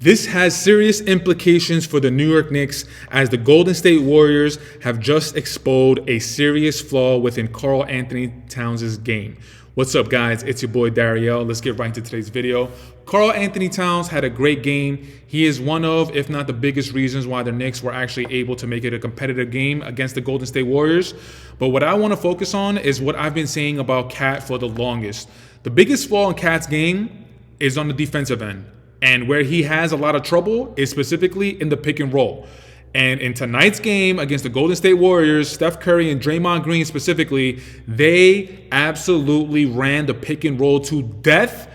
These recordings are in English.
This has serious implications for the New York Knicks as the Golden State Warriors have just exposed a serious flaw within Karl Anthony Towns' game. What's up, guys? It's your boy Dariel. Let's get right into today's video. Karl Anthony Towns had a great game. He is one of, if not the biggest reasons why the Knicks were actually able to make it a competitive game against the Golden State Warriors. But what I want to focus on is what I've been saying about KAT for the longest. The biggest flaw in KAT's game is on the defensive end. And where he has a lot of trouble is specifically in the pick and roll. And in tonight's game against the Golden State Warriors, Steph Curry and Draymond Green specifically, they absolutely ran the pick and roll to death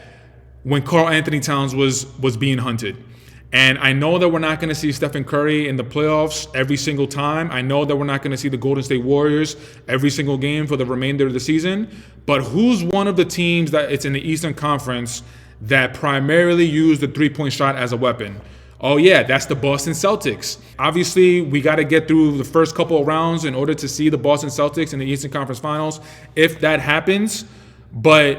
when Karl Anthony Towns was being hunted. And I know that we're not going to see Stephen Curry in the playoffs every single time. I know that we're not going to see the Golden State Warriors every single game for the remainder of the season. But who's one of the teams that it's in the Eastern Conference that primarily use the three-point shot as a weapon? Oh yeah, that's the Boston Celtics. Obviously, we got to get through the first couple of rounds in order to see the Boston Celtics in the Eastern Conference Finals, if that happens. But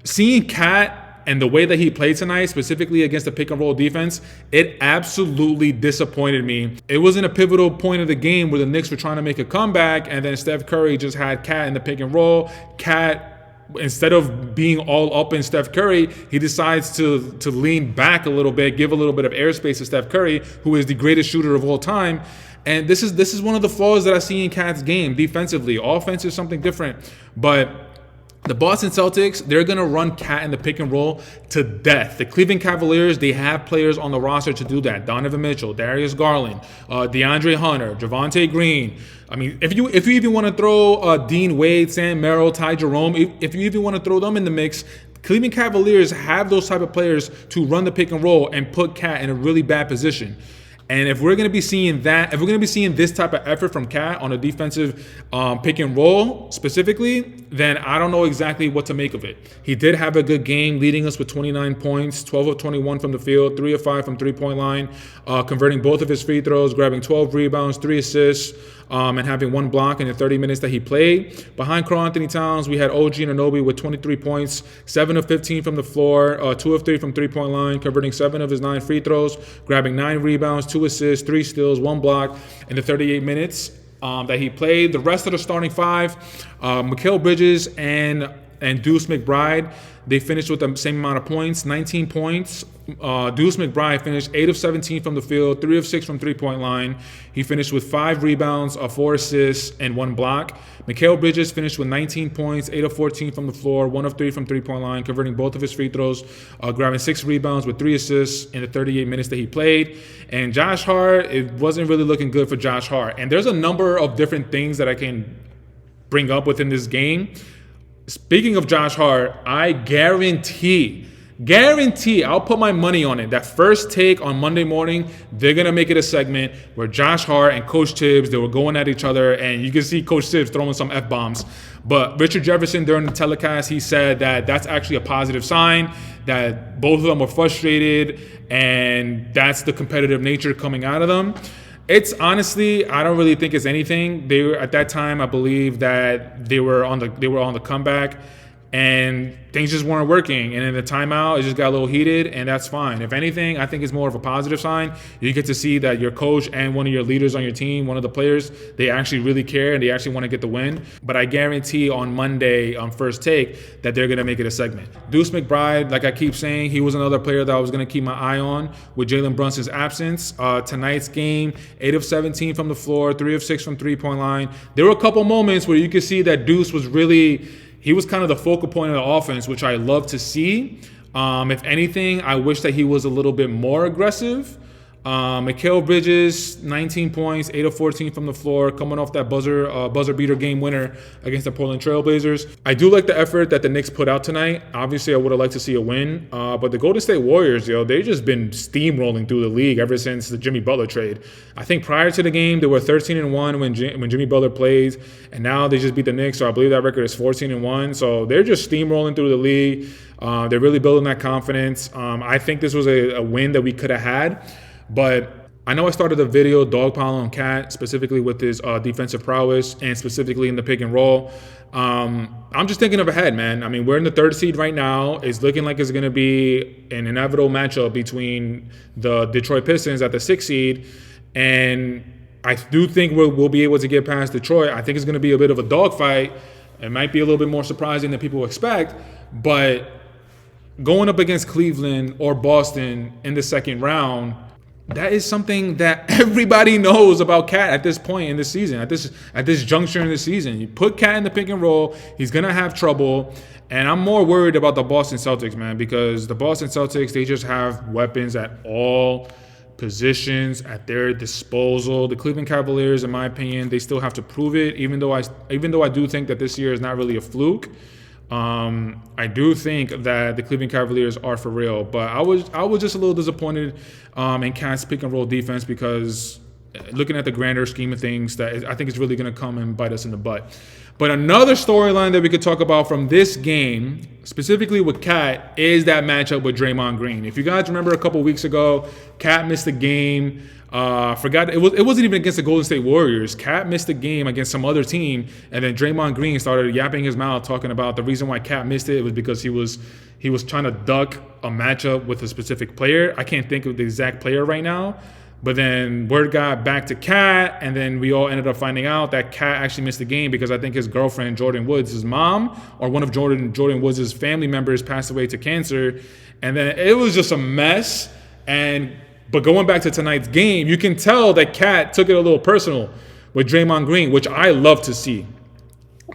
seeing KAT and the way that he played tonight, specifically against the pick and roll defense, it absolutely disappointed me. It was in a pivotal point of the game where the Knicks were trying to make a comeback, and then Steph Curry just had KAT in the pick and roll. KAT, instead of being all up in Steph Curry, he decides to lean back a little bit, give a little bit of airspace to Steph Curry, who is the greatest shooter of all time. And this is one of the flaws that I see in KAT's game defensively. Offense is something different, but the Boston Celtics, they're going to run KAT in the pick and roll to death. The Cleveland Cavaliers, they have players on the roster to do that. Donovan Mitchell, Darius Garland, DeAndre Hunter, Javonte Green. I mean, if you even want to throw Dean Wade, Sam Merrill, Ty Jerome, if you even want to throw them in the mix, Cleveland Cavaliers have those type of players to run the pick and roll and put KAT in a really bad position. And if we're going to be seeing that, if we're going to be seeing this type of effort from KAT on a defensive pick and roll specifically, then I don't know exactly what to make of it. He did have a good game, leading us with 29 points, 12 of 21 from the field, 3 of 5 from three-point line, converting both of his free throws, grabbing 12 rebounds, 3 assists, and having 1 block in the 30 minutes that he played. Behind Karl Anthony Towns, we had OG Anunoby with 23 points, 7 of 15 from the floor, 2 of 3 from three-point line, converting 7 of his 9 free throws, grabbing 9 rebounds, 2 assists, 3 steals, 1 block in the 38 minutes that he played. The rest of the starting five, Mikal Bridges and Deuce McBride, they finished with the same amount of points, 19 points. Deuce McBride finished 8 of 17 from the field, 3 of 6 from three-point line. He finished with 5 rebounds, 4 assists, and 1 block. Mikal Bridges finished with 19 points, 8 of 14 from the floor, 1 of 3 from three-point line, converting both of his free throws, grabbing 6 rebounds with 3 assists in the 38 minutes that he played. And Josh Hart, it wasn't really looking good for Josh Hart. And there's a number of different things that I can bring up within this game. Speaking of Josh Hart, I guarantee, I'll put my money on it, that first take on Monday morning, they're going to make it a segment where Josh Hart and Coach Tibs, they were going at each other, and you can see Coach Tibs throwing some F-bombs. But Richard Jefferson, during the telecast, he said that that's actually a positive sign, that both of them were frustrated, and that's the competitive nature coming out of them. It's honestly, I don't really think it's anything. They were at that time, I believe that they were on the comeback, and things just weren't working. And in the timeout, it just got a little heated, and that's fine. If anything, I think it's more of a positive sign. You get to see that your coach and one of your leaders on your team, one of the players, they actually really care and they actually want to get the win. But I guarantee on Monday, on First Take, that they're going to make it a segment. Deuce McBride, like I keep saying, he was another player that I was going to keep my eye on with Jalen Brunson's absence. Tonight's game, 8 of 17 from the floor, 3 of 6 from three-point line. There were a couple moments where you could see that Deuce was really, he was kind of the focal point of the offense, which I love to see. If anything, I wish that he was a little bit more aggressive. Mikal Bridges, 19 points, 8 of 14 from the floor, coming off that buzzer beater game winner against the Portland Trailblazers. I do like the effort that the Knicks put out tonight. Obviously, I would have liked to see a win. But the Golden State Warriors, they've just been steamrolling through the league ever since the Jimmy Butler trade. I think prior to the game, they were 13-1 when Jimmy Butler played, and now they just beat the Knicks. So I believe that record is 14-1. So they're just steamrolling through the league. They're really building that confidence. I think this was a win that we could have had. But I know I started the video dogpiling on KAT, specifically with his defensive prowess and specifically in the pick and roll. I'm just thinking of ahead, man. I mean, we're in the 3rd seed right now. It's looking like it's going to be an inevitable matchup between the Detroit Pistons at the 6th seed. And I do think we'll be able to get past Detroit. I think it's going to be a bit of a dogfight. It might be a little bit more surprising than people expect. But going up against Cleveland or Boston in the 2nd round, that is something that everybody knows about KAT at this point in the season, at this juncture in the season. You put KAT in the pick and roll, he's going to have trouble. And I'm more worried about the Boston Celtics, man, because the Boston Celtics, they just have weapons at all positions at their disposal. The Cleveland Cavaliers, in my opinion, they still have to prove it, even though I do think that this year is not really a fluke. I do think that the Cleveland Cavaliers are for real, but I was just a little disappointed in KAT's pick and roll defense, because looking at the grander scheme of things, that I think it's really going to come and bite us in the butt. But another storyline that we could talk about from this game, specifically with KAT, is that matchup with Draymond Green. If you guys remember a couple weeks ago, KAT missed the game. Forgot it wasn't even against the Golden State Warriors. KAT missed the game against some other team, and then Draymond Green started yapping his mouth, talking about the reason why KAT missed it was because he was trying to duck a matchup with a specific player. I can't think of the exact player right now, but then word got back to KAT, and then we all ended up finding out that KAT actually missed the game because I think his girlfriend, Jordan Woods, his mom, or one of Jordan Woods' family members passed away to cancer, and then it was just a mess. But going back to tonight's game, you can tell that KAT took it a little personal with Draymond Green, which I love to see.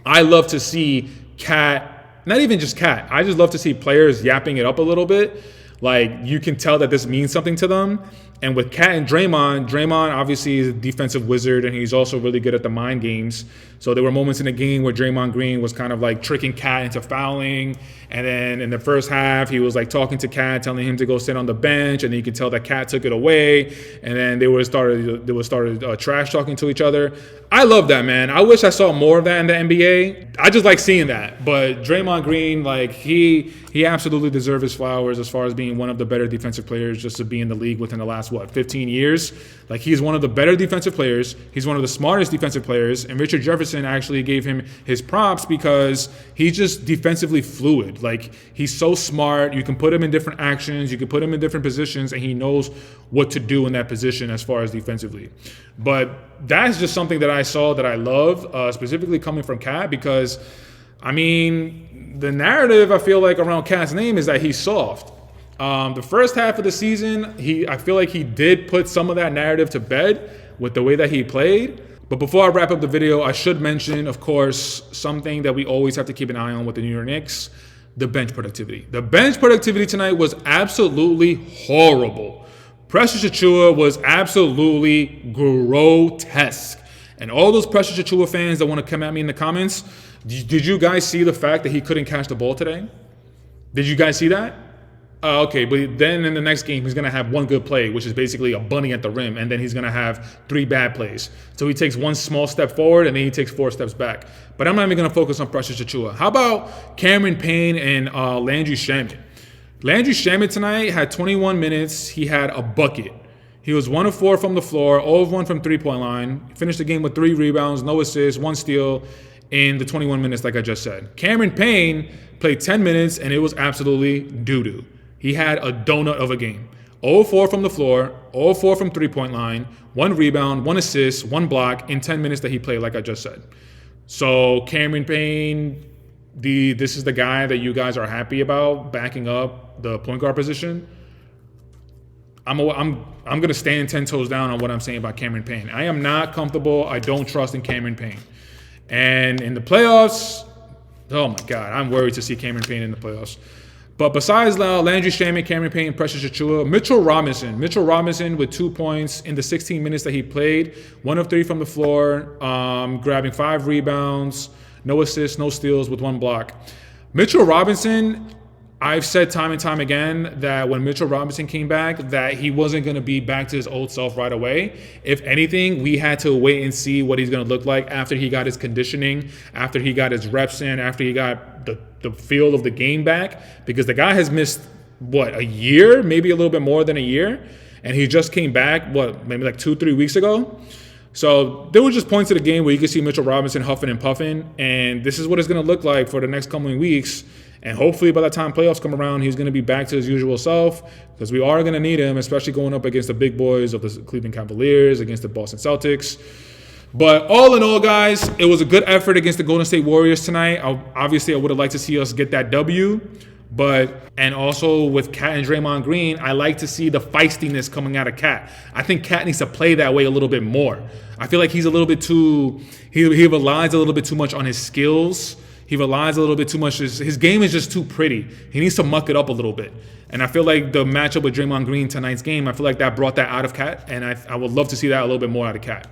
I love to see KAT, not even just KAT, I just love to see players yapping it up a little bit. Like, you can tell that this means something to them. And with KAT and Draymond obviously is a defensive wizard, and he's also really good at the mind games. So there were moments in the game where Draymond Green was kind of like tricking KAT into fouling. And then in the first half, he was like talking to KAT, telling him to go sit on the bench. And then you could tell that KAT took it away. And then they would started trash talking to each other. I love that, man. I wish I saw more of that in the NBA. I just like seeing that. But Draymond Green, like, he absolutely deserves his flowers as far as being one of the better defensive players just to be in the league within the last, 15 years. Like, he's one of the better defensive players. He's one of the smartest defensive players. And Richard Jefferson actually gave him his props because he's just defensively fluid. Like, he's so smart. You can put him in different actions. You can put him in different positions, and he knows what to do in that position as far as defensively. But that's just something that I saw that I love, specifically coming from KAT, because, I mean, the narrative I feel like around KAT's name is that he's soft. The first half of the season, I feel like he did put some of that narrative to bed with the way that he played. But before I wrap up the video, I should mention, of course, something that we always have to keep an eye on with the New York Knicks, the bench productivity. The bench productivity tonight was absolutely horrible. Precious Achiuwa was absolutely grotesque. And all those Precious Achiuwa fans that want to come at me in the comments, did you guys see the fact that he couldn't catch the ball today? Did you guys see that? Okay, but then in the next game, he's going to have one good play, which is basically a bunny at the rim, and then he's going to have 3 bad plays. So he takes one small step forward, and then he takes 4 steps back. But I'm not even going to focus on Precious Achiuwa. How about Cameron Payne and Landry Shamet? Landry Shamet tonight had 21 minutes. He had a bucket. He was 1 of 4 from the floor, 0 of 1 from three-point line. He finished the game with 3 rebounds, no assists, 1 steal in the 21 minutes, like I just said. Cameron Payne played 10 minutes, and it was absolutely doo-doo. He had a donut of a game. 0-4 from the floor, 0-4 from three-point line, 1 rebound, 1 assist, 1 block in 10 minutes that he played, like I just said. So Cameron Payne, this is the guy that you guys are happy about backing up the point guard position. I'm going to stand 10 toes down on what I'm saying about Cameron Payne. I am not comfortable. I don't trust in Cameron Payne. And in the playoffs, oh my God, I'm worried to see Cameron Payne in the playoffs. But besides Landry Shamet, Cameron Payne, Precious Achiuwa, Mitchell Robinson with 2 points in the 16 minutes that he played, 1 of 3 from the floor, grabbing 5 rebounds, no assists, no steals with 1 block. Mitchell Robinson, I've said time and time again that when Mitchell Robinson came back, that he wasn't going to be back to his old self right away. If anything, we had to wait and see what he's going to look like after he got his conditioning, after he got his reps in, after he got the feel of the game back, because the guy has missed, a year, maybe a little bit more than a year. and he just came back, maybe like 2-3 weeks ago. So there were just points of the game where you could see Mitchell Robinson huffing and puffing, and this is what it's going to look like for the next coming weeks. And hopefully by the time playoffs come around, he's going to be back to his usual self, because we are going to need him, especially going up against the big boys of the Cleveland Cavaliers, against the Boston Celtics. But all in all, guys, it was a good effort against the Golden State Warriors tonight. Obviously, I would have liked to see us get that W. And also with KAT and Draymond Green, I like to see the feistiness coming out of KAT. I think KAT needs to play that way a little bit more. I feel like he's a little bit too, he relies a little bit too much on his skills. He relies a little bit too much. His game is just too pretty. He needs to muck it up a little bit. And I feel like the matchup with Draymond Green tonight's game, I feel like that brought that out of KAT. And I would love to see that a little bit more out of KAT.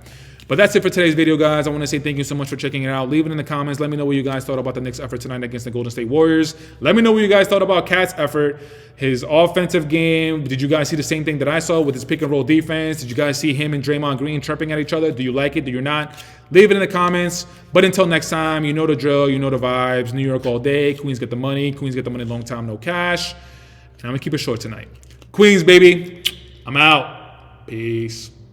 But that's it for today's video, guys. I want to say thank you so much for checking it out. Leave it in the comments. Let me know what you guys thought about the Knicks' effort tonight against the Golden State Warriors. Let me know what you guys thought about KAT's effort, his offensive game. Did you guys see the same thing that I saw with his pick-and-roll defense? Did you guys see him and Draymond Green chirping at each other? Do you like it? Do you not? Leave it in the comments. But until next time, you know the drill. You know the vibes. New York all day. Queens get the money. Queens get the money long time, no cash. And I'm going to keep it short tonight. Queens, baby. I'm out. Peace.